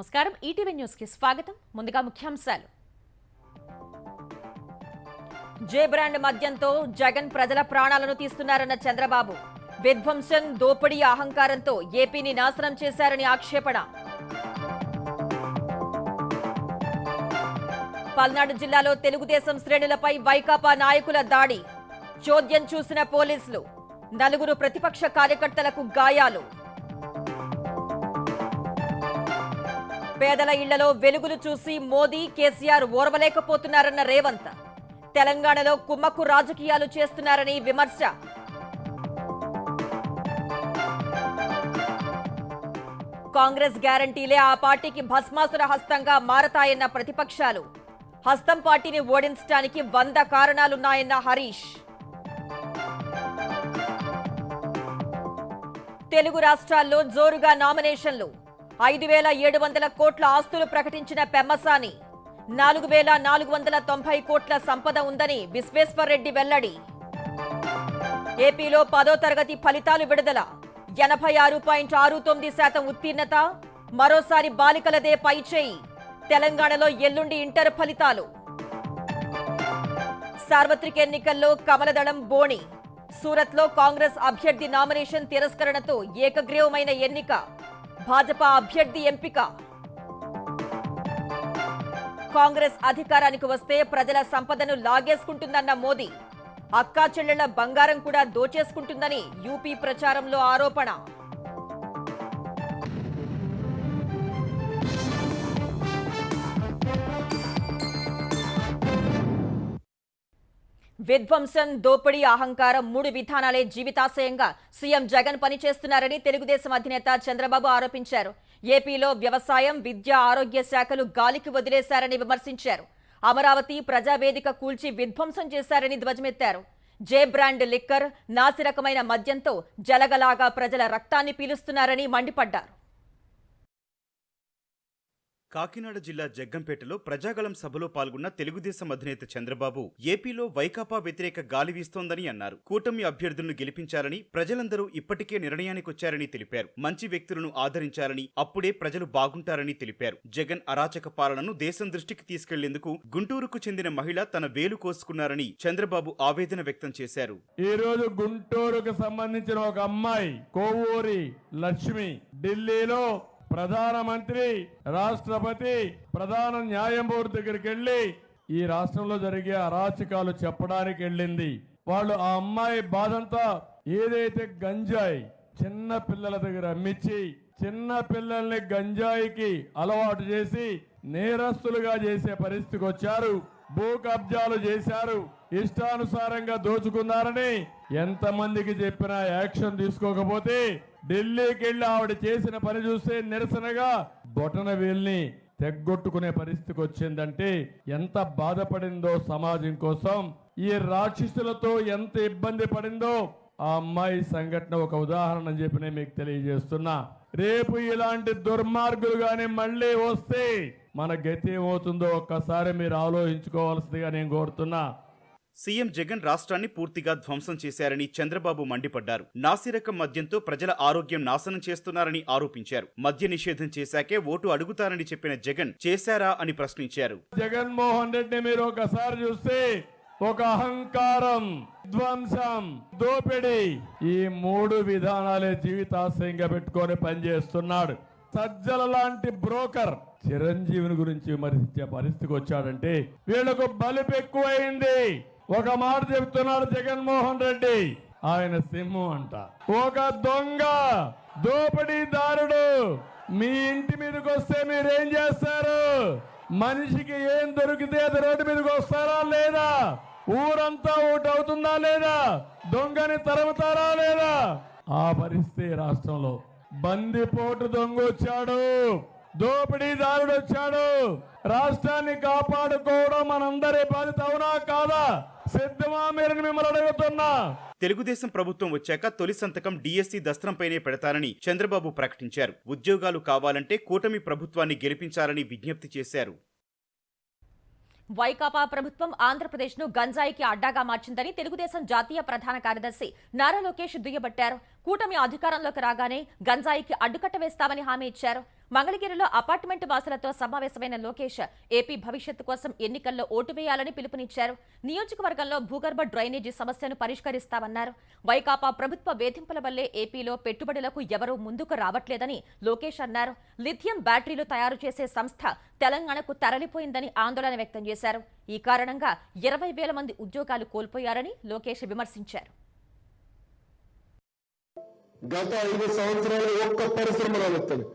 నమస్కారం ETV news కి స్వాగతం. ముందుగా ముఖ్యాంశాలు. జే బ్రాండ్ మద్యంతో జగన్ ప్రజల ప్రాణాలను తీస్తున్నారన్న చంద్రబాబు. విధ్వంసం, దోపిడీ, అహంకారంతో ఏపీని నాశనం చేశారని ఆక్షేపణ. పల్నాడు జిల్లాలో తెలుగుదేశం శ్రేణులపై వైకాపా నాయకుల దాడి. చోద్యం చూసిన పోలీసులు. 4 ప్రతిపక్ష కార్యకర్తలకు గాయాలు. పేదల ఇళ్లలో వెలుగులు చూసి మోదీ, కేసీఆర్ ఓర్వలేకపోతున్నారన్న రేవంత్. తెలంగాణలో కుమ్మక్కు రాజకీయాలు చేస్తున్నారని విమర్శ. కాంగ్రెస్ గ్యారంటీలే ఆ పార్టీకి భస్మాసుర హస్తంగా మారతాయన్న ప్రతిపక్షాలు. హస్తం పార్టీని ఓడించడానికి 100 కారణాలున్నాయన్న హరీష్. తెలుగు రాష్ట్రాల్లో జోరుగా నామినేషన్లు. 5,700 కోట్ల ఆస్తులు ప్రకటించిన పెమ్మసాని. 4,490 కోట్ల సంపద ఉందని విశ్వేశ్వర్రెడ్డి వెల్లడి. ఏపీలో 10వ తరగతి ఫలితాలు విడుదల. 86.69% ఉత్తీర్ణత. మరోసారి బాలికలదే పైచేయి. తెలంగాణలో ఎల్లుండి ఇంటర్ ఫలితాలు. సార్వత్రిక ఎన్నికల్లో కమలదళం బోణి. సూరత్లో కాంగ్రెస్ అభ్యర్థి నామినేషన్ తిరస్కరణతో ఏకగ్రీవమైన ఎన్నిక. భాజపా అభ్యర్థి ఎంపిక. కాంగ్రెస్ అధికారానికి వస్తే ప్రజల సంపదను లాగేసుకుంటుందన్న మోదీ. అక్కా చెల్లెళ్ల బంగారం కూడా దోచేసుకుంటుందని యూపీ ప్రచారంలో ఆరోపణ. విధ్వంసం, దోపిడీ, అహంకారం 3 విధానాలే జీవితాశయంగా సీఎం జగన్ పనిచేస్తున్నారని తెలుగుదేశం అధినేత చంద్రబాబు ఆరోపించారు. ఏపీలో వ్యవసాయం, విద్య, ఆరోగ్య శాఖలు గాలికి వదిలేశారని విమర్శించారు. అమరావతి ప్రజావేదిక కూల్చి విధ్వంసం చేశారని ధ్వజమెత్తారు. జే బ్రాండ్ లిక్కర్, నాసిరకమైన మద్యంతో జలగలాగా ప్రజల రక్తాన్ని పీలుస్తున్నారని మండిపడ్డారు. కాకినాడ జిల్లా జగ్గంపేటలో ప్రజాగళం సభలో పాల్గొన్న తెలుగుదేశం అధినేత చంద్రబాబు ఏపీలో వైకాపా వ్యతిరేక గాలి వీస్తోందని అన్నారు. కూటమి అభ్యర్థులను గెలిపించాలని ప్రజలందరూ ఇప్పటికే నిర్ణయానికొచ్చారని తెలిపారు. మంచి వ్యక్తులను ఆదరించాలని, అప్పుడే ప్రజలు బాగుంటారని తెలిపారు. జగన్ అరాచక పాలనను దేశం దృష్టికి తీసుకెళ్లేందుకు గుంటూరుకు చెందిన మహిళ తన వేలు కోసుకున్నారని చంద్రబాబు ఆవేదన వ్యక్తం చేశారు. ఈ రోజు గుంటూరుకు సంబంధించిన ఒక అమ్మాయి కోవూరి లక్ష్మి ఢిల్లీలో ప్రధానమంత్రి, రాష్ట్రపతి, ప్రధాన న్యాయమూర్తి దగ్గరికి వెళ్లి ఈ రాష్ట్రంలో జరిగే అరాచకాలు చెప్పడానికి వెళ్ళింది. వాళ్ళు ఆ అమ్మాయి బాధంతా ఏదైతే గంజాయి చిన్న పిల్లల దగ్గర అమ్మించి చిన్న పిల్లల్ని గంజాయికి అలవాటు చేసి నేరస్తులుగా చేసే పరిస్థితికి వచ్చారు. భూ కబ్జాలు చేశారు, ఇష్టానుసారంగా దోచుకున్నారని ఎంతమందికి చెప్పినా యాక్షన్ తీసుకోకపోతే ఢిల్లీకి వెళ్లి ఆవిడ చేసిన పని చూస్తే నిరసనగా బొటన వేల్ని తెగ్గొట్టుకునే పరిస్థితికి వచ్చిందంటే ఎంత బాధపడిందో సమాజం కోసం, ఈ రాక్షసులతో ఎంత ఇబ్బంది పడిందో ఆ అమ్మాయి సంఘటన ఒక ఉదాహరణ అని చెప్పి నేను మీకు తెలియజేస్తున్నా. రేపు ఇలాంటి దుర్మార్గులు గాని మళ్ళీ వస్తే మన గతి ఏమవుతుందో ఒక్కసారి మీరు ఆలోచించుకోవాల్సిందిగా నేను కోరుతున్నా. సీఎం జగన్ రాష్ట్రాన్ని పూర్తిగా ధ్వంసం చేశారని చంద్రబాబు మండిపడ్డారు. నాసిరకం మద్యంతో ప్రజల ఆరోగ్యం నాశనం చేస్తున్నారని ఆరోపించారు. మద్య నిషేధం చేశాకే ఓటు అడుగుతారని చెప్పిన జగన్ చేశారా అని ప్రశ్నించారు. జగన్మోహన్ రెడ్డి మీరు ఒకసారి చూస్తే ఒక అహంకారం, ధ్వంసం, దోపిడీ ఈ 3 విధానాలే జీవితాశయంగా పెట్టుకొని పనిచేస్తున్నాడు. సజ్జల లాంటి బ్రోకర్ చిరంజీవిని గురించి విమర్శించే పరిస్థితికి వచ్చాడంటే వీళ్ళకు బలుపు ఎక్కువైంది. ఒక మాట చెప్తున్నాడు జగన్మోహన్ రెడ్డి, ఆయన సింహం అంట. ఒక దొంగ దోపిడీదారుడు మీ ఇంటి మీదకి వస్తే మీరేం చేస్తారు? మనిషికి ఏం దొరికితే అది రోడ్డు మీదకి వస్తారా లేదా? ఊరంతా ఓటు అవుతుందా లేదా? దొంగని తరుముతారా లేదా? ఆ పరిస్థితి రాష్ట్రంలో. బందిపోటు దొంగ వచ్చాడు, దోపిడీదారుడు వచ్చాడు. రాష్ట్రాన్ని కాపాడుకోవడం మనందరి బాధ్యత, అవునా కాదా? సిద్ధమా మీరు? మిమ్మల్ని అడుగుతున్నా. తెలుగుదేశం ప్రభుత్వం వచ్చాక తొలి సంతకం డిఎస్సి దస్త్రంపైనే పెడతానని చంద్రబాబు ప్రకటించారు. ఉద్యోగాలు కావాలంటే కూటమి ప్రభుత్వాన్ని గెలిపించాలని విజ్ఞప్తి చేశారు. వైకాపా ప్రభుత్వం ఆంధ్రప్రదేశ్ను గంజాయికి అడ్డాగా మార్చిందని తెలుగుదేశం జాతీయ ప్రధాన కార్యదర్శి నారా లోకేష్ దుయ్యబట్టారు. కూటమి అధికారంలోకి రాగానే గంజాయికి అడ్డుకట్ట వేస్తామని హామీ ఇచ్చారు. మంగళగిరిలో అపార్ట్మెంట్ వాసులతో సమావేశమైన లోకేష్ ఏపీ భవిష్యత్తు కోసం ఎన్నికల్లో ఓటు వేయాలని పిలుపునిచ్చారు. నియోజకవర్గంలో భూగర్భ డ్రైనేజీ సమస్యను పరిష్కరిస్తామన్నారు. వైకాపా ప్రభుత్వ వేధింపుల వల్లే ఏపీలో పెట్టుబడులకు ఎవరూ ముందుకు రావట్లేదని లోకేష్ అన్నారు. లిథియం బ్యాటరీలు తయారు చేసే సంస్థ తెలంగాణకు తరలిపోయిందని ఆందోళన వ్యక్తం చేశారు. ఈ కారణంగా 20,000 మంది ఉద్యోగాలు కోల్పోయారని లోకేష్ విమర్శించారు. గత 5 సంవత్సరాలు ఒక్క పరిశ్రమ రావచ్చని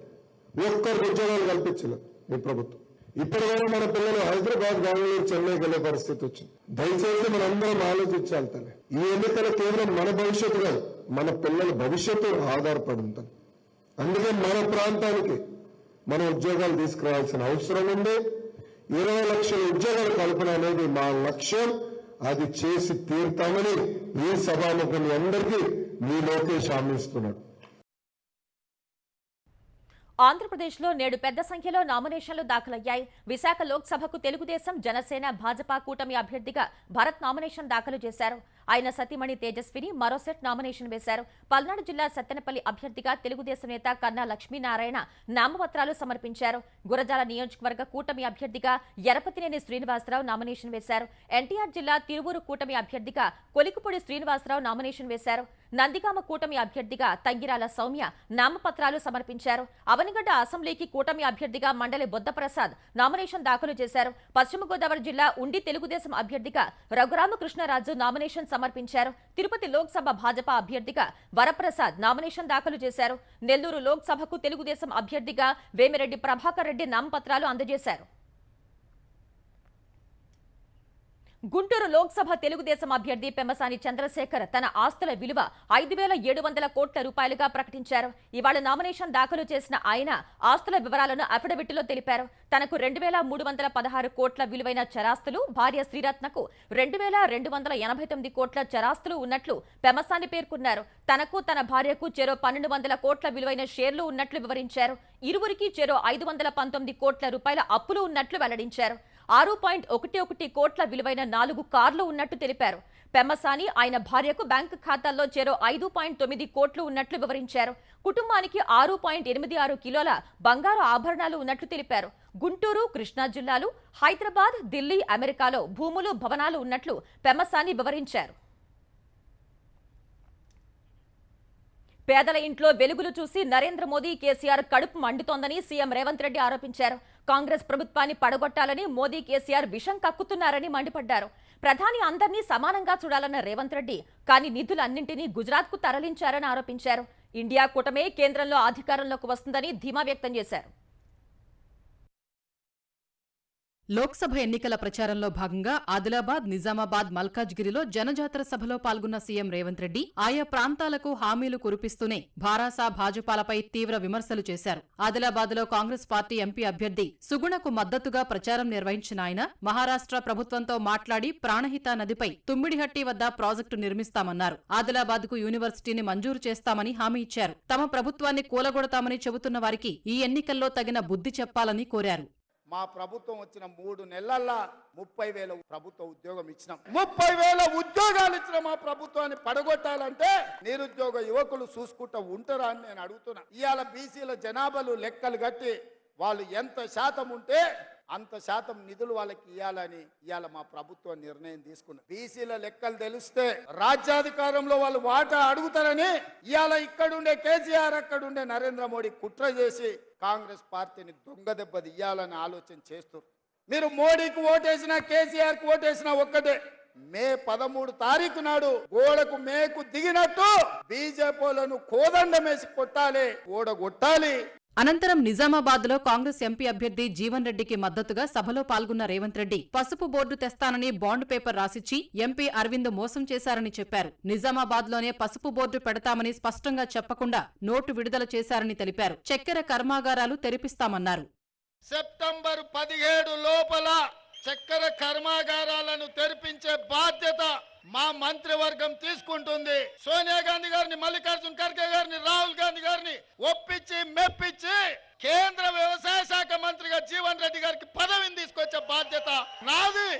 ఒక్కరికి ఉద్యోగాలు కల్పించిన ఈ ప్రభుత్వం. ఇప్పటివరకు మన పిల్లలు హైదరాబాద్, బెంగళూరు, చెన్నైకి వెళ్లే పరిస్థితి వచ్చింది. దయచేసి మనందరం ఆలోచించాలి తల్లి. ఈ ఎన్నికల కేవలం మన భవిష్యత్తు కాదు, మన పిల్లల భవిష్యత్తు ఆధారపడి ఉంటుంది. అందుకే మన ప్రాంతానికి మన ఉద్యోగాలు తీసుకురావాల్సిన అవసరం ఉంది. 20 లక్షల ఉద్యోగాల కల్పన అనేది మా లక్ష్యం. అది చేసి తీరుతామని ఈ సభాముఖులు అందరికీ మీ లోకేష్ హామీ ఇస్తున్నాడు. ఆంధ్రప్రదేశ్లో నేడు పెద్ద సంఖ్యలో నామినేషన్లు దాఖలయ్యాయి. విశాఖ లోక్సభకు తెలుగుదేశం, జనసేన, భాజపా కూటమి అభ్యర్థిగా భరత్ నామినేషన్ దాఖలు చేశారు. ఆయన సతీమణి తేజస్విని మరో సెట్ నామినేషన్ వేశారు. పల్నాడు జిల్లా సత్తెనపల్లి అభ్యర్థిగా తెలుగుదేశం నేత కన్నా లక్ష్మీనారాయణ నామపత్రాలు సమర్పించారు. గురజాల నియోజకవర్గ కూటమి అభ్యర్థిగా ఎరపతినేని శ్రీనివాసరావు నామినేషన్ వేశారు. ఎన్టీఆర్ జిల్లా తిరువూరు కూటమి అభ్యర్థిగా కొలికుపూడి శ్రీనివాసరావు నామినేషన్ వేశారు. నందిగామ కూటమి అభ్యర్థిగా తంగిరాల సౌమ్య నామపత్రాలు సమర్పించారు. అవనిగడ్డ అసెంబ్లీకి కూటమి అభ్యర్థిగా మండలి బొద్దప్రసాద్ నామినేషన్ దాఖలు చేశారు. పశ్చిమ గోదావరి జిల్లా ఉండి తెలుగుదేశం అభ్యర్థిగా రఘురామకృష్ణరాజు నామినేషన్ సమర్పించారు. తిరుపతి లోక్సభ భాజపా అభ్యర్థిగా వరప్రసాద్ నామినేషన్ దాఖలు చేశారు. నెల్లూరు లోక్సభకు తెలుగుదేశం అభ్యర్థిగా వేమిరెడ్డి ప్రభాకర్ రెడ్డి నామపత్రాలు అందజేశారు. గుంటూరు లోక్సభ తెలుగుదేశం అభ్యర్థి పెమ్మసాని చంద్రశేఖర్ తన ఆస్తుల విలువ 5,700 కోట్ల రూపాయలుగా ప్రకటించారు. ఇవాళ నామినేషన్ దాఖలు చేసిన ఆయన ఆస్తుల వివరాలను అఫిడవిట్లో తెలిపారు. తనకు 2,316 కోట్ల విలువైన చరాస్తులు, భార్య శ్రీరత్నకు 2,289 కోట్ల చరాస్తులు ఉన్నట్లు పెమ్మసాని పేర్కొన్నారు. తనకు తన భార్యకు చెరో 1,200 కోట్ల విలువైన షేర్లు ఉన్నట్లు వివరించారు. ఇరువురికి చెరో 519 కోట్ల రూపాయల అప్పులు ఉన్నట్లు వెల్లడించారు. 6.11 కోట్ల విలువైన 4 కార్లు ఉన్నట్టు తెలిపారు. పెమ్మసాని ఆయన భార్యకు బ్యాంకు ఖాతాల్లో చెరో 5.9 కోట్లు ఉన్నట్లు వివరించారు. కుటుంబానికి 6.86 కిలోల బంగారు ఆభరణాలు ఉన్నట్లు తెలిపారు. గుంటూరు, కృష్ణా జిల్లాలు, హైదరాబాద్, ఢిల్లీ, అమెరికాలో భూములు, భవనాలు ఉన్నట్లు పెమ్మసాని వివరించారు. పేదల ఇంట్లో వెలుగులు చూసి నరేంద్ర మోదీ, కేసీఆర్ కడుపు మండుతోందని సీఎం రేవంత్ రెడ్డి ఆరోపించారు. కాంగ్రెస్ ప్రభుత్వాన్ని పడగొట్టాలని మోదీ, కేసీఆర్ విషం కక్కుతున్నారని మండిపడ్డారు. ప్రధాని అందరినీ సమానంగా చూడాలన్న రేవంత్ రెడ్డి కానీ నిధులన్నింటినీ గుజరాత్కు తరలించారని ఆరోపించారు. ఇండియా కూటమే కేంద్రంలో అధికారంలోకి వస్తుందని ధీమా వ్యక్తం చేశారు. లోక్సభ ఎన్నికల ప్రచారంలో భాగంగా ఆదిలాబాద్, నిజామాబాద్, మల్కాజ్గిరిలో జనజాతర సభలో పాల్గొన్న సీఎం రేవంత్ రెడ్డి ఆయా ప్రాంతాలకు హామీలు కురిపిస్తూనే భారాస, భాజపాలపై తీవ్ర విమర్శలు చేశారు. ఆదిలాబాద్లో కాంగ్రెస్ పార్టీ ఎంపీ అభ్యర్థి సుగుణకు మద్దతుగా ప్రచారం నిర్వహించిన ఆయన మహారాష్ట్ర ప్రభుత్వంతో మాట్లాడి ప్రాణహిత నదిపై తుమ్మిడిహట్టి వద్ద ప్రాజెక్టు నిర్మిస్తామన్నారు. ఆదిలాబాద్కు యూనివర్సిటీని మంజూరు చేస్తామని హామీ ఇచ్చారు. తమ ప్రభుత్వాన్ని కూలగొడతామని చెబుతున్న వారికి ఈ ఎన్నికల్లో తగిన బుద్ధి చెప్పాలని కోరారు. మా ప్రభుత్వం వచ్చిన 3 నెలల్లో 30,000 ప్రభుత్వ ఉద్యోగం ఇచ్చినాం. 30,000 ఉద్యోగాలు ఇచ్చిన మా ప్రభుత్వాన్ని పడగొట్టాలంటే నిరుద్యోగ యువకులు చూసుకుంటూ ఉంటారా అని నేను అడుగుతున్నా. ఇవాళ బీసీల జనాభాలు లెక్కలు కట్టి వాళ్ళు ఎంత శాతం ఉంటే అంత శాతం నిధులు వాళ్ళకి ఇవ్వాలని ఇవాళ మా ప్రభుత్వం నిర్ణయం తీసుకున్నది. బీసీల లెక్కలు తెలిస్తే రాజ్యాధికారంలో వాళ్ళు వాటా అడుగుతారని ఇవాళ ఇక్కడుండే కేసీఆర్, అక్కడుండే నరేంద్ర మోడీ కుట్ర చేసి కాంగ్రెస్ పార్టీని దొంగ దెబ్బ తీయాలని ఆలోచన చేస్తారు. మీరు మోడీకి ఓటేసినా, కేసీఆర్కి ఓటేసినా ఒక్కటే. మే 13 తారీఖు నాడు గోడకు మేకు దిగినట్టు బీజేపీలను కోదండమేసి కొట్టాలి, ఓడగొట్టాలి. అనంతరం నిజామాబాద్లో కాంగ్రెస్ ఎంపీ అభ్యర్థి జీవన్ రెడ్డికి మద్దతుగా సభలో పాల్గొన్న రేవంత్ రెడ్డి పసుపు బోర్డు తెస్తానని బాండ్ పేపర్ రాసిచ్చి ఎంపీ అరవింద్ మోసం చేశారని చెప్పారు. నిజామాబాద్లోనే పసుపు బోర్డు పెడతామని స్పష్టంగా చెప్పకుండా నోటు విడుదల చేశారని తెలిపారు. చక్కెర కర్మాగారాలు తెరిపిస్తామన్నారు. సెప్టెంబర్ 17 లోపల చక్కెర కర్మాగారాలను తెరిపించే బాధ్యత మా మంత్రివర్గం తీసుకుంటుంది. సోనియా గాంధీ గారిని, మల్లికార్జున ఖర్గే గారిని, రాహుల్ గాంధీ గారిని ఒప్పించి మెప్పించి కేంద్ర వ్యవసాయ శాఖ మంత్రిగా జీవన్ రెడ్డి గారికి పదవిని తీసుకొచ్చే బాధ్యత నాది.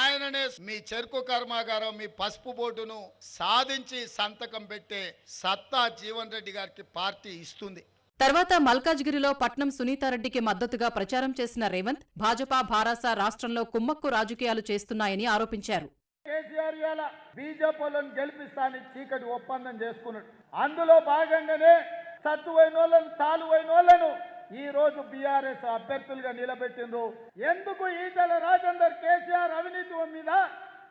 ఆయననే మీ చెరుకు కర్మాగారం, మీ పసుపు బోర్డును సాధించి సంతకం పెట్టే సత్తా జీవన్ రెడ్డి గారికి పార్టీ ఇస్తుంది. తర్వాత మల్కాజ్గిరిలో పట్నం సునీతారెడ్డికి మద్దతుగా ప్రచారం చేసిన రేవంత్ భాజపా భారాస రాష్ట్రంలో కుమ్మక్కు రాజకీయాలు చేస్తున్నాయని ఆరోపించారు. కేసీఆర్ ఇవాళ బీజేపీలను గెలిపిస్తానని చీకటి ఒప్పందం చేసుకున్నాడు. అందులో భాగంగానే చచ్చువైన వాళ్ళను తాలువైన వాళ్ళను ఈ రోజు బీఆర్ఎస్ అభ్యర్థులుగా నిలబెట్టిండ్రు. ఎందుకు ఈటెల రాజేందర్ కేసీఆర్ అవినీతి మీద,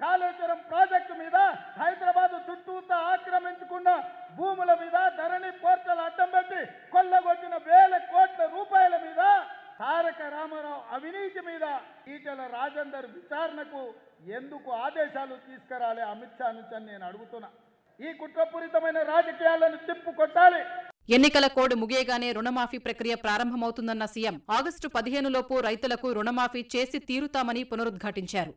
కాళేశ్వరం ప్రాజెక్టు మీద, హైదరాబాద్ చుట్టూతా ఆక్రమించుకున్న భూముల మీద, ధరణి పోర్టల్ అడ్డం పెట్టి కొల్లగొట్టిన వేల కోట్ల రూపాయల మీద, తారక రామారావు అవినీతి మీద ఈటెల రాజేందర్ విచారణకు ఎందుకు ఆదేశాలు తీసుకురాలే అమిత్ షా నుంచి అని నేను అడుగుతున్నా. ఈ కుట్రపూరితమైన రాజకీయాలను తిప్పుకొట్టాలి. ఎన్నికల కోడ్ ముగియగానే రుణమాఫీ ప్రక్రియ ప్రారంభమవుతుందన్న సీఎం ఆగస్టు 15 లోపు రైతులకు రుణమాఫీ చేసి తీరుతామని పునరుద్ఘాటించారు.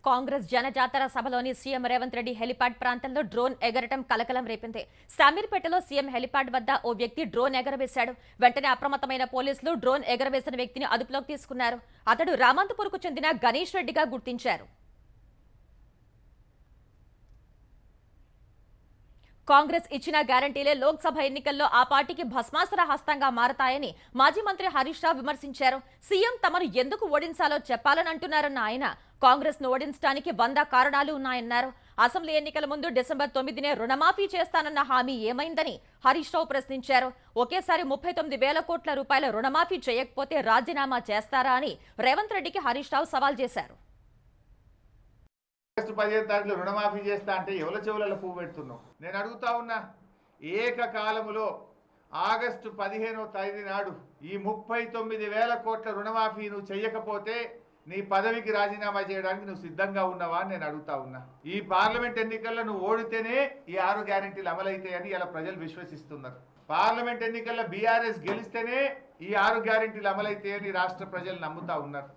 కాంగ్రెస్ జనజాతర సభలోని సీఎం రేవంత్ రెడ్డి హెలిప్యాడ్ ప్రాంతంలో డ్రోన్ ఎగరటం కలకలం రేపింది. శామీర్పేటలో సీఎం హెలిప్యాడ్ వద్ద ఓ వ్యక్తి డ్రోన్ ఎగరవేశాడు. వెంటనే అప్రమత్తమైన పోలీసులు డ్రోన్ ఎగరవేసిన వ్యక్తిని అదుపులోకి తీసుకున్నారు. అతడు రామంతపూర్కు చెందిన గణేష్ రెడ్డిగా గుర్తించారు. కాంగ్రెస్ ఇచ్చిన గ్యారంటీలే లోక్సభ ఎన్నికల్లో ఆ పార్టీకి భస్మాసుర హస్తంగా మారతాయని మాజీ మంత్రి హరీష్ రావు విమర్శించారు. సీఎం తమను ఎందుకు ఓడించాలో చెప్పాలని అంటున్నారన్న ఆయన కాంగ్రెస్ ను ఓడించడానికి 100 కారణాలు ఉన్నాయన్నారు. అసెంబ్లీ ఎన్నికల ముందు డిసెంబర్ 9నే రుణమాఫీ చేస్తానన్న హామీ ఏమైందని హరీష్ రావు ప్రశ్నించారు. ఒకేసారి 39,000 కోట్ల రూపాయల రుణమాఫీ చేయకపోతే రాజీనామా చేస్తారా అని రేవంత్ రెడ్డికి హరీష్ రావు సవాల్ చేశారు. ఆగస్టు 15 తారీఖులో రుణమాఫీ చేస్తా అంటే ఎవరి చెవులలో పువ్వు పెడుతున్నావు? నేను అడుగుతా ఉన్నా, ఏకకాలములో ఆగస్టు 15వ తేదీ నాడు ఈ 39,000 కోట్ల రుణమాఫీ నువ్వు చెయ్యకపోతే నీ పదవికి రాజీనామా చేయడానికి నువ్వు సిద్ధంగా ఉన్నావా అని నేను అడుగుతా ఉన్నా. ఈ పార్లమెంట్ ఎన్నికల్లో నువ్వు ఓడితేనే ఈ 6 గ్యారెంటీలు అమలైతాయని ఇలా ప్రజలు విశ్వసిస్తున్నారు. పార్లమెంట్ ఎన్నికల్లో బీఆర్ఎస్ గెలిస్తేనే ఈ 6 గ్యారెంటీలు అమలైతాయని రాష్ట్ర ప్రజలు నమ్ముతా ఉన్నారు.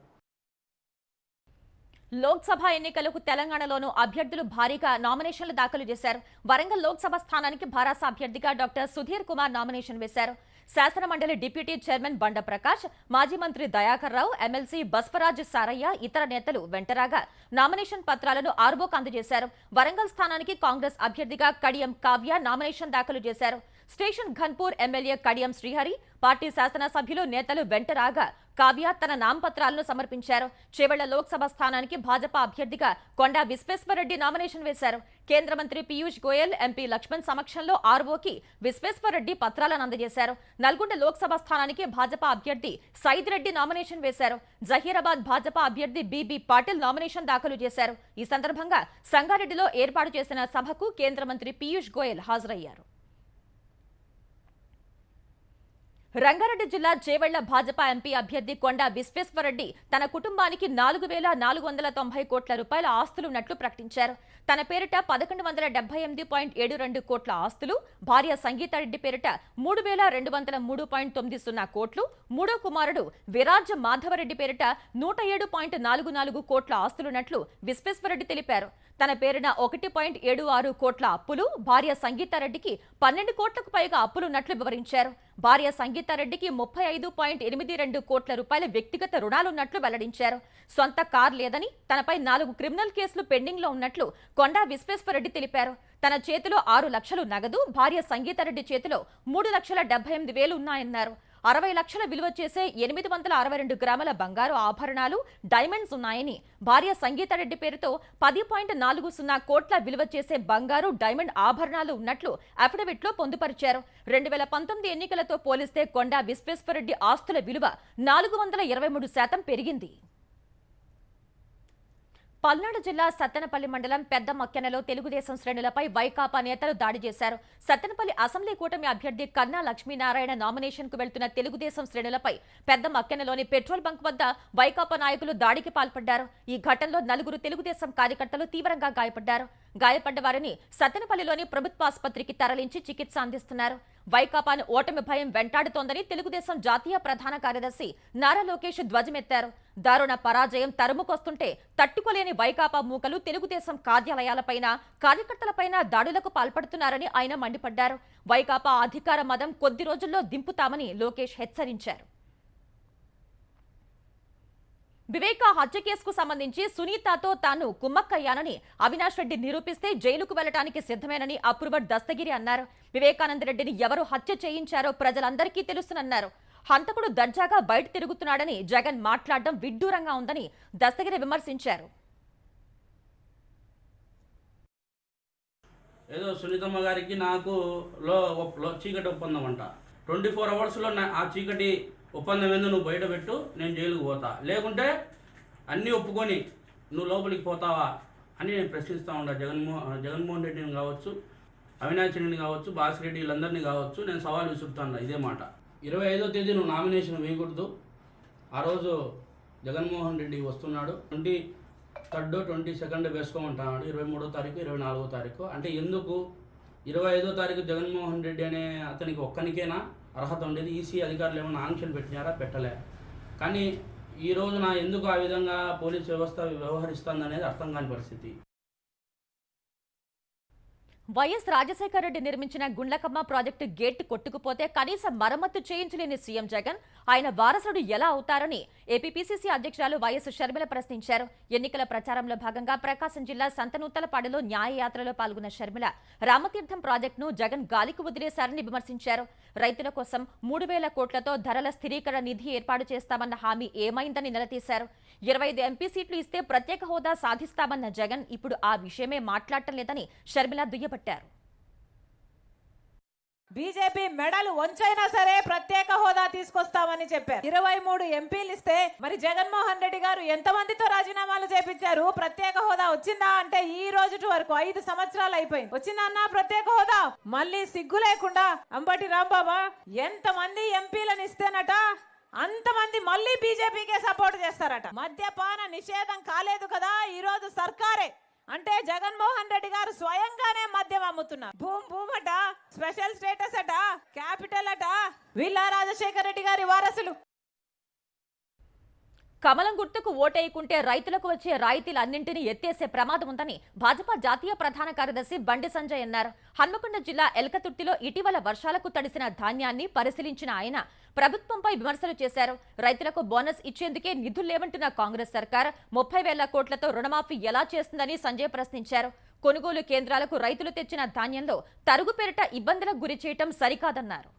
లోక్సభ ఎన్నికలకు తెలంగాణలోనూ అభ్యర్థులు భారీగా నామినేషన్లు దాఖలు చేశారు. వరంగల్ లోక్సభ స్థానానికి భారాస అభ్యర్థిగా డాక్టర్ సుధీర్ కుమార్ నామినేషన్ వేశారు. శాసనమండలి డిప్యూటీ చైర్మన్ బండ ప్రకాష్, మాజీ మంత్రి దయాకర్ రావు, ఎమ్మెల్సీ బస్వరాజ్ సారయ్య, ఇతర నేతలు వెంటరాగా నామినేషన్ పత్రాలను ఆర్బోకు అందజేశారు. వరంగల్ స్థానానికి కాంగ్రెస్ అభ్యర్థిగా కడియం కావ్య నామినేషన్ దాఖలు చేశారు. Station Ghanpur MLA Kadiyam Srihari, party శాసనసభ్యులు నేతలు వెంటరాగా కావ్య తన నామపత్రాలను సమర్పించారు. చేవెళ్ల లోక్సభ స్థానానికి భాజపా అభ్యర్థిగా కొండా విశ్వేశ్వరరెడ్డి నామినేషన్ వేశారు. కేంద్ర మంత్రి పీయూష్ గోయల్, ఎంపీ లక్ష్మణ్ సమక్షంలో ఆర్ఓకి విశ్వేశ్వరరెడ్డి పత్రాలను అందజేశారు. నల్గొండ లోక్సభ స్థానానికి భాజపా అభ్యర్థి సైద్ రెడ్డి నామినేషన్ వేశారు. జహీరాబాద్ భాజపా అభ్యర్థి బీబీ పాటిల్ నామినేషన్ దాఖలు చేశారు. ఈ సందర్భంగా సంగారెడ్డిలో ఏర్పాటు చేసిన సభకు కేంద్ర మంత్రి పీయూష్ గోయల్ హాజరయ్యారు. రంగారెడ్డి జిల్లా చేవెళ్ల భాజపా ఎంపీ అభ్యర్థి కొండా విశ్వేశ్వరరెడ్డి తన కుటుంబానికి 4,490 కోట్ల రూపాయల ఆస్తులున్నట్లు ప్రకటించారు. తన పేరిట 1,178.72 కోట్ల ఆస్తులు, భార్య సంగీతారెడ్డి పేరిట 3,203.90 కోట్లు, మూడో కుమారుడు విరాజ్ మాధవరెడ్డి పేరిట 107.44 కోట్ల ఆస్తులున్నట్లు విశ్వేశ్వరరెడ్డి తెలిపారు. తన పేరున 1.76 కోట్ల అప్పులు, భార్య సంగీతారెడ్డికి 12 కోట్లకు పైగా అప్పులున్నట్లు వివరించారు. భార్య సంగీతారెడ్డికి 35.82 కోట్ల రూపాయల వ్యక్తిగత రుణాలున్నట్లు వెల్లడించారు. సొంత కార్ లేదని, తనపై 4 క్రిమినల్ కేసులు పెండింగ్ లో ఉన్నట్లు కొండా విశ్వేశ్వరరెడ్డి తెలిపారు. తన చేతిలో 6 లక్షలు నగదు, భార్య సంగీతారెడ్డి చేతిలో 3,78,000 ఉన్నాయన్నారు. 60 లక్షల విలువ చేసే 862 గ్రాముల బంగారు ఆభరణాలు, డైమండ్స్ ఉన్నాయని, భార్య సంగీతారెడ్డి పేరుతో 10.40 కోట్ల విలువ చేసే బంగారు, డైమండ్ ఆభరణాలు ఉన్నట్లు అఫిడవిట్లో పొందుపరిచారు. 2019 ఎన్నికలతో పోలిస్తే కొండా విశ్వేశ్వరరెడ్డి ఆస్తుల విలువ 423% పెరిగింది. పల్నాడు జిల్లా సత్తెనపల్లి మండలం పెద్ద మక్కెనలో తెలుగుదేశం శ్రేణులపై వైకాపా నేతలు దాడి చేశారు. సత్తెనపల్లి అసెంబ్లీ కూటమి అభ్యర్థి కన్నా లక్ష్మీనారాయణ నామినేషన్ కు వెళ్తున్న తెలుగుదేశం శ్రేణులపై పెద్ద మక్కెనలోని పెట్రోల్ బంక్ వద్ద వైకాపా నాయకులు దాడికి పాల్పడ్డారు. ఈ ఘటనలో 4 తెలుగుదేశం కార్యకర్తలు తీవ్రంగా గాయపడ్డారు. గాయపడ్డ వారిని సత్తెనపల్లిలోని ప్రభుత్వాసుపత్రికి తరలించి చికిత్స అందిస్తున్నారు. వైకాపాను ఓటమి భయం వెంటాడుతోందని తెలుగుదేశం జాతీయ ప్రధాన కార్యదర్శి నారా లోకేష్ ధ్వజమెత్తారు. దారుణ పరాజయం తరుముకొస్తుంటే తట్టుకోలేని వైకాపా మూకలు తెలుగుదేశం కార్యాలయాలపైన, కార్యకర్తలపైన దాడులకు పాల్పడుతున్నారని ఆయన మండిపడ్డారు. వైకాపా అధికార మదం కొద్ది రోజుల్లో దింపుతామని లోకేష్ హెచ్చరించారు. వివేక హత్య కేసుకు సంబంధించి సునీతతో తాను కుమ్మక్కయ్యానని అవినాష్ రెడ్డి నిరూపిస్తే జైలుకు వెళ్లడానికి సిద్ధమేనని అప్రూవర్ దస్తగిరి అన్నారు. వివేకానంద రెడ్డిని ఎవరు హత్య చేయించారో ప్రజలందరికీ తెలుసునన్నారు. హంతకుడు దర్జాగా బయట తిరుగుతున్నాడని జగన్ మాట్లాడడం విడ్డూరంగా ఉందని దస్తగిరి విమర్శించారు. ఏదో సునీతమ్మ గారికి నాకు లో చీకటి ఒప్పందం అంట. 24 అవర్స్లో ఆ చీకటి ఒప్పందం ఏందో నువ్వు బయట పెట్టు, నేను జైలుకు పోతా, లేకుంటే అన్నీ ఒప్పుకొని నువ్వు లోపలికి పోతావా అని నేను ప్రశ్నిస్తూ ఉంటా. జగన్మోహన్ రెడ్డిని కావచ్చు, అవినాష్ రెడ్డిని కావచ్చు, భాస్కర్ రెడ్డి వీళ్ళందరినీ కావచ్చు నేను సవాల్ విసురుతాను ఇదే మాట. 25వ తేదీ నువ్వు నామినేషన్ వేయకూడదు. ఆ రోజు జగన్మోహన్ రెడ్డి వస్తున్నాడు, 23rd 22nd వేసుకోమంటున్నాడు, 23వ తారీఖు 24వ తారీఖు. అంటే ఎందుకు 25వ తారీఖు జగన్మోహన్ రెడ్డి అనే అతనికి ఒక్కనికేనా అర్హత ఉండేది? ఈసీ అధికారులు ఏమైనా ఆంక్షలు పెట్టినారా? పెట్టలే. కానీ ఈ రోజున ఎందుకు ఆ విధంగా పోలీస్ వ్యవస్థ వ్యవహరిస్తుందనేది అర్థం కాని పరిస్థితి. వైఎస్ రాజశేఖర రెడ్డి నిర్మించిన గుండ్లకమ్మ ప్రాజెక్టు గేట్ కొట్టుకుపోతే కనీసం మరమ్మతు చేయించలేని సీఎం జగన్ ఆయన వారసుడు ఎలా అవుతారని ఏపీపీసీసీ అధ్యక్షురాలు వైఎస్ షర్మిల ప్రశ్నించారు. ఎన్నికల ప్రచారంలో భాగంగా ప్రకాశం జిల్లా సంతనూతలపాడులో న్యాయయాత్రలో పాల్గొన్న షర్మిల రామతీర్థం ప్రాజెక్టును జగన్ గాలికి వదిలేశారని విమర్శించారు. రైతుల కోసం 3,000 కోట్లతో ధరల స్థిరీకరణ నిధి ఏర్పాటు చేస్తామన్న హామీ ఏమైందని నిలదీశారు. 25 ఎంపీ సీట్లు ఇస్తే ప్రత్యేక హోదా సాధిస్తామన్న జగన్ ఇప్పుడు ఆ విషయమే మాట్లాడటం లేదని షర్మిల దుయ్యబట్టారు. బీజేపీ మెడలు వంచైనా సరే ప్రత్యేక హోదా తీసుకొస్తామని చెప్పారు. 23 ఎంపీలు ఇస్తే మరి జగన్మోహన్ రెడ్డి గారు ఎంతమందితో రాజీనామాలు చేపించారు? ప్రత్యేక హోదా వచ్చిందా అంటే ఈ రోజు వరకు 5 సంవత్సరాలు అయిపోయింది. వచ్చిందన్నా ప్రత్యేక హోదా? మళ్ళీ సిగ్గు లేకుండా అంబటి రాంబాబా ఎంతమంది ఎంపీలను ఇస్తేనట అంతమంది మళ్ళీ బీజేపీకే సపోర్ట్ చేస్తారట. మద్యపాన నిషేధం కాలేదు కదా ఈ రోజు సర్కారే అంటే జగన్మోహన్ రెడ్డి గారు స్వయంగానే మద్యం అమ్ముతున్నారు. భూమ్ అట, స్పెషల్ స్టేటస్ అట, క్యాపిటల్ అట, వీళ్ళ రాజశేఖర రెడ్డి గారి వారసులు. కమలం గుర్తుకు ఓటేయకుంటే రైతులకు వచ్చే రాయితీలన్నింటినీ ఎత్తేసే ప్రమాదం ఉందని భాజపా జాతీయ ప్రధాన కార్యదర్శి బండి సంజయ్ అన్నారు. హన్మకొండ జిల్లా ఎల్కతుర్తిలో ఇటీవల వర్షాలకు తడిసిన ధాన్యాన్ని పరిశీలించిన ఆయన ప్రభుత్వంపై విమర్శలు చేశారు. రైతులకు బోనస్ ఇచ్చేందుకే నిధులు లేవంటున్న కాంగ్రెస్ సర్కార్ 30,000 కోట్లతో రుణమాఫీ ఎలా చేస్తుందని సంజయ్ ప్రశ్నించారు. కొనుగోలు కేంద్రాలకు రైతులు తెచ్చిన ధాన్యంలో తరుగు పేరిట ఇబ్బందులకు గురి చేయటం సరికాదన్నారు.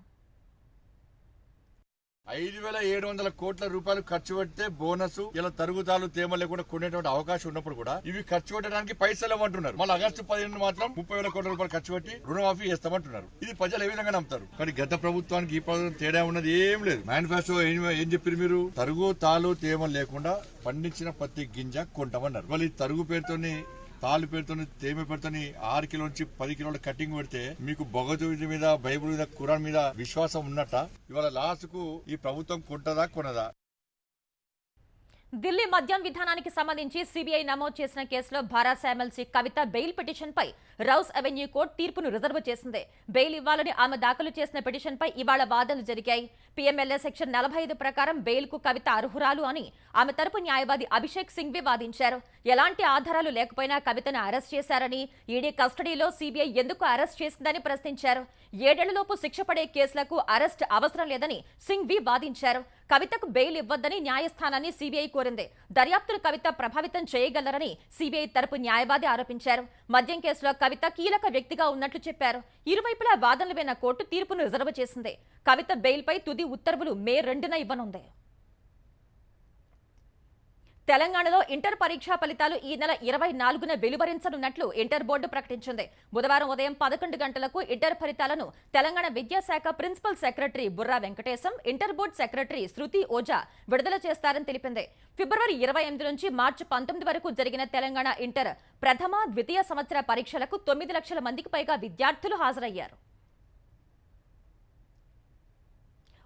5,700 కోట్ల రూపాయలు ఖర్చు పెడితే బోనస్ ఇలా తరుగుతాలు తేమ లేకుండా కొనేటువంటి అవకాశం ఉన్నప్పుడు కూడా ఇవి ఖర్చు పెట్టడానికి పైసలు ఇవ్వమంటున్నారు. మళ్ళీ ఆగస్టు 15 మాత్రం 30,000 కోట్ల రూపాయలు ఖర్చు పెట్టి రుణమాఫీ చేస్తామంటున్నారు. ఇది ప్రజలు ఏ విధంగా నమ్ముతారు? కానీ గత ప్రభుత్వానికి ఈ ప్రభుత్వం తేడా ఉన్నది ఏం లేదు. మేనిఫెస్టో ఏం చెప్పారు మీరు? తరుగు తాలు తేమ లేకుండా పండించిన ప్రతి గింజ కొంటామన్నారు. మళ్ళీ తరుగు పేరుతోని తాళ్ళు పేరుతో తేమ పేరుతో 6 కిలో నుంచి 10 కిలోల కటింగ్ పెడితే మీకు భగవద్గీత మీద, బైబుల్ మీద, ఖురాన్ మీద విశ్వాసం ఉన్నట్ట? ఇవాళ లాస్ట్ కు ఈ ప్రభుత్వం కొంటదా కొనదా? ఢిల్లీ మద్యం విధానానికి సంబంధించి సిబిఐ నమోదు చేసిన కేసులో భారత ఎమ్మెల్సీ కవిత బెయిల్ పిటిషన్పై రౌస్ అవెన్యూ కోర్టు తీర్పును రిజర్వ్ చేసింది. బెయిల్ ఇవ్వాలని ఆమె దాఖలు చేసిన పిటిషన్పై ఇవాళ వాదనలు జరిగాయి. పీఎంఎల్ఏ సెక్షన్ 45 ప్రకారం బెయిల్కు కవిత అర్హురాలు అని ఆమె తరపు న్యాయవాది అభిషేక్ సింఘ్వి వాదించారు. ఎలాంటి ఆధారాలు లేకపోయినా కవితను అరెస్ట్ చేశారని, ఈడీ కస్టడీలో సిబిఐ ఎందుకు అరెస్ట్ చేసిందని ప్రశ్నించారు. 7 ఏళ్లలోపు శిక్ష పడే కేసులకు అరెస్ట్ అవసరం లేదని సింఘ్వి వాదించారు. కవితకు బెయిల్ ఇవ్వొద్దని న్యాయస్థానాన్ని సిబిఐ కోరింది. దర్యాప్తును కవిత ప్రభావితం చేయగలరని సిబిఐ తరపు న్యాయవాది ఆరోపించారు. మద్యం కేసులో కవిత కీలక వ్యక్తిగా ఉన్నట్లు చెప్పారు. ఇరువైపులా వాదనలు విన్న కోర్టు తీర్పును రిజర్వ్ చేసింది. కవిత బెయిల్పై తుది ఉత్తర్వులు మే 2న ఇవ్వనుంది. తెలంగాణలో ఇంటర్ పరీక్షా ఫలితాలు ఈ నెల 24న వెలువరించనున్నట్లు ఇంటర్ బోర్డు ప్రకటించింది. బుధవారం ఉదయం 11 గంటలకు ఇంటర్ ఫలితాలను తెలంగాణ విద్యాశాఖ principal secretary Burra Venkatesham, inter board secretary Shruti Ojha విడుదల చేస్తారని తెలిపింది. ఫిబ్రవరి 28 నుంచి మార్చి 19 వరకు జరిగిన తెలంగాణ ఇంటర్ ప్రథమ, ద్వితీయ సంవత్సర పరీక్షలకు 9 లక్షల మందికి పైగా విద్యార్థులు హాజరయ్యారు.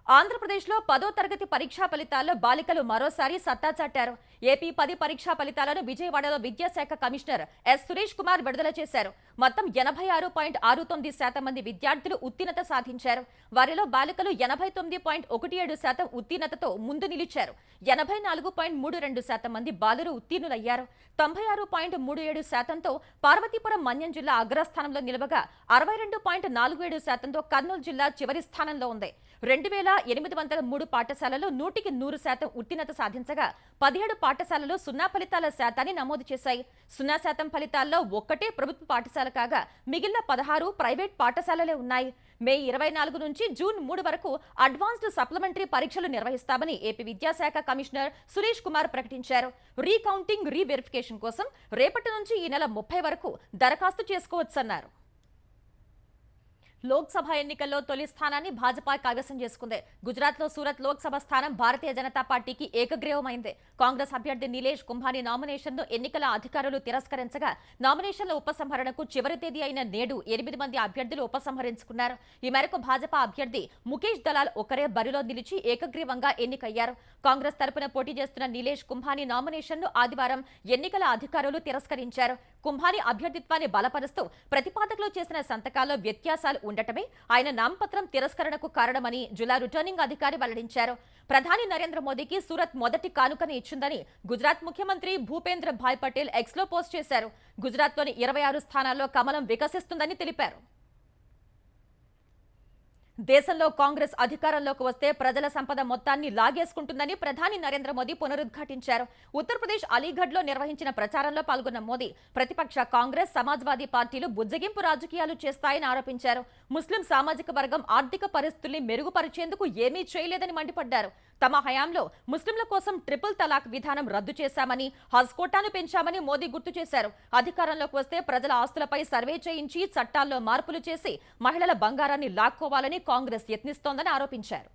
ఆంధ్రప్రదేశ్లో 10వ తరగతి పరీక్షా ఫలితాల్లో బాలికలు మరోసారి సత్తా చాటారు. ఏపీ 10 పరీక్షా ఫలితాలను విజయవాడలో విద్యాశాఖ కమిషనర్ ఎస్ సురేష్ కుమార్ విడుదల చేశారు. మొత్తం 86.69% మంది విద్యార్థులు ఉత్తీర్ణత సాధించారు. వారిలో బాలికలు 89.17% ఉత్తీర్ణతతో ముందు నిలిచారు. 84.32% మంది బాలురు ఉత్తీర్ణులయ్యారు. 96.37%తో పార్వతీపురం మన్యం జిల్లా అగ్రస్థానంలో నిలవగా 62.47%తో కర్నూలు జిల్లా చివరి స్థానంలో ఉంది. 2803 పాఠశాలలు 100% ఉత్తీర్ణత సాధించగా 17 పాఠశాలలు 0 ఫలితాల శాతాన్ని నమోదు చేశాయి. 0% ఫలితాల్లో ఒక్కటే ప్రభుత్వ పాఠశాల కాగా మిగిలిన 16 ప్రైవేట్ పాఠశాలలే ఉన్నాయి. మే 24 నుంచి జూన్ 3 వరకు అడ్వాన్స్డ్ సప్లిమెంటరీ పరీక్షలు నిర్వహిస్తామని ఏపీ విద్యాశాఖ కమిషనర్ సురేష్ కుమార్ ప్రకటించారు. రీకౌంటింగ్, రీవెరిఫికేషన్ కోసం రేపటి నుంచి ఈ నెల 30 వరకు దరఖాస్తు చేసుకోవచ్చన్నారు. లోక్సభ ఎన్నికల్లో తొలి స్థానాన్ని భాజపా కైవసం చేసుకుంది. గుజరాత్లో సూరత్ లోక్సభ స్థానం భారతీయ జనతా పార్టీకి ఏకగ్రీవమైంది. కాంగ్రెస్ అభ్యర్థి నిలేష్ కుంభాని నామినేషన్ను ఎన్నికల అధికారులు తిరస్కరించగా నామినేషన్ల ఉపసంహరణకు చివరి తేదీ అయిన నేడు 8 మంది అభ్యర్థులు ఉపసంహరించుకున్నారు. ఈ మేరకు భాజపా అభ్యర్థి ముఖేష్ దలాల్ ఒకరే బరిలో నిలిచి ఏకగ్రీవంగా ఎన్నికయ్యారు. కాంగ్రెస్ తరపున పోటీ చేస్తున్న నిలేష్ కుంభాని నామినేషన్ను ఆదివారం ఎన్నికల అధికారులు తిరస్కరించారు. కుంభాని అభ్యర్థిత్వాన్ని బలపరుస్తూ ప్రతిపాదకులు చేసిన సంతకాల్లో వ్యత్యాసాలు ఉండటమే ఆయన నామపత్రం తిరస్కరణకు కారణమని జిల్లా రిటర్నింగ్ అధికారి వెల్లడించారు. ప్రధాని నరేంద్ర మోదీకి సూరత్ మొదటి కానుకని ఇచ్చిందని గుజరాత్ ముఖ్యమంత్రి భూపేంద్ర భాయ్ పటేల్ ఎక్స్లో పోస్ట్ చేశారు. గుజరాత్లోని 26 స్థానాల్లో కమలం వికసిస్తుందని తెలిపారు. దేశంలో కాంగ్రెస్ అధికారంలోకి వస్తే ప్రజల సంపద మొత్తాన్ని లాగేసుకుంటుందని ప్రధాని నరేంద్ర మోదీ పునరుద్ఘాటించారు. ఉత్తరప్రదేశ్ అలీగఢ్లో నిర్వహించిన ప్రచారంలో పాల్గొన్న మోదీ ప్రతిపక్ష కాంగ్రెస్, సమాజ్వాదీ పార్టీలు బుజ్జగింపు రాజకీయాలు చేస్తాయని ఆరోపించారు. ముస్లిం సామాజిక వర్గం ఆర్థిక పరిస్థితుల్ని మెరుగుపరిచేందుకు ఏమీ చేయలేదని మండిపడ్డారు. తమ హయాంలో ముస్లింల కోసం ట్రిపుల్ తలాక్ విధానం రద్దు చేశామని, హజ్ కోటాను పెంచామని మోదీ గుర్తు చేశారు. అధికారంలోకి వస్తే ప్రజల ఆస్తులపై సర్వే చేయించి చట్టాల్లో మార్పులు చేసి మహిళల బంగారాన్ని లాక్కోవాలని కాంగ్రెస్ యత్నిస్తోందని ఆరోపించారు.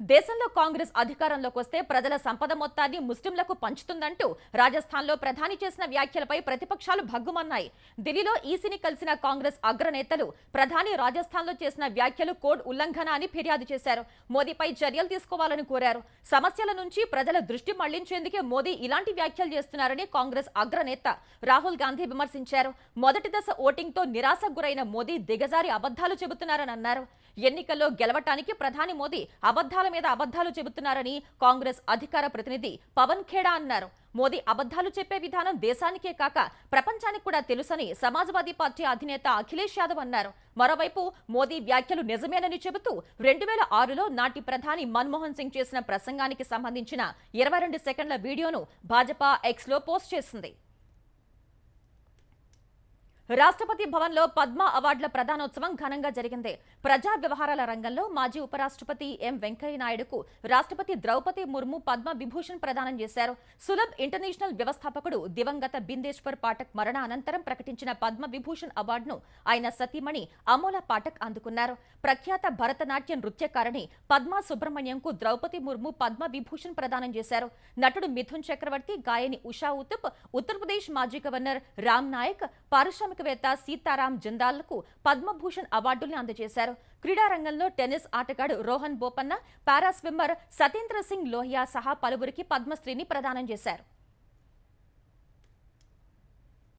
దేశంలో కాంగ్రెస్ అధికారంలోకి వస్తే ప్రజల సంపద మొత్తాన్ని ముస్లింలకు పంచుతుందంటూ రాజస్థాన్లో ప్రధాని చేసిన వ్యాఖ్యలపై ప్రతిపక్షాలు భగ్గుమన్నాయి. ఢిల్లీలో ఈసీని కలిసిన కాంగ్రెస్ అగ్రనేతలు ప్రధాని రాజస్థాన్లో చేసిన వ్యాఖ్యలు కోడ్ ఉల్లంఘన అని ఫిర్యాదు చేశారు. మోదీపై చర్యలు తీసుకోవాలని కోరారు. సమస్యల నుంచి ప్రజల దృష్టి మళ్లించేందుకే మోదీ ఇలాంటి వ్యాఖ్యలు చేస్తున్నారని కాంగ్రెస్ అగ్రనేత రాహుల్ గాంధీ విమర్శించారు. మొదటి దశ ఓటింగ్తో నిరాశకు గురైన మోదీ దిగజారి అబద్ధాలు చెబుతున్నారని అన్నారు. ఎన్నికల్లో గెలవటానికి ప్రధాని మోదీ అబద్ధాల మీద అబద్ధాలు చెబుతున్నారని కాంగ్రెస్ అధికార ప్రతినిధి పవన్ ఖేడా అన్నారు. మోదీ అబద్ధాలు చెప్పే విధానం దేశానికే కాక ప్రపంచానికి కూడా తెలుసని సమాజ్వాదీ పార్టీ అధినేత అఖిలేష్ యాదవ్ అన్నారు. మరోవైపు మోదీ వ్యాఖ్యలు నిజమేనని చెబుతూ 2006లో నాటి ప్రధాని మన్మోహన్ సింగ్ చేసిన ప్రసంగానికి సంబంధించిన 22 సెకండ్ల వీడియోను భాజపా ఎక్స్లో పోస్ట్ చేసింది. రాష్ట్రపతి భవన్లో పద్మ అవార్డుల ప్రదానోత్సవం ఘనంగా జరిగింది. ప్రజా వ్యవహారాల రంగంలో మాజీ ఉపరాష్ట్రపతి ఎం వెంకయ్య నాయుడుకు రాష్ట్రపతి ద్రౌపది ముర్ము పద్మ విభూషణ్ ప్రదానం చేశారు. సులభ్ ఇంటర్నేషనల్ వ్యవస్థాపకుడు దివంగత బిందేశ్వర్ పాఠక్ మరణ అనంతరం ప్రకటించిన పద్మ విభూషణ్ అవార్డును ఆయన సతీమణి అమోల పాఠక్ అందుకున్నారు. ప్రఖ్యాత భరతనాట్య నృత్యకారిణి పద్మా సుబ్రహ్మణ్యంకు ద్రౌపది ముర్ము పద్మ విభూషణ్ ప్రదానం చేశారు. నటుడు మిథున్ చక్రవర్తి, గాయని ఉషా ఉతుప్, ఉత్తరప్రదేశ్ మాజీ గవర్నర్ రామ్ నాయక్, పారిశ్రామికవేత్త సీతారాం జిందాల్కు పద్మభూషణ్ అవార్డుల్ని అందజేశారు. క్రీడా రంగంలో టెన్నిస్ ఆటగాడు రోహన్ బోపన్న, పారా స్విమ్మర్ సతేంద్ర సింగ్ లోహియా సహా పలువురికి పద్మశ్రీని ప్రదానం చేశారు.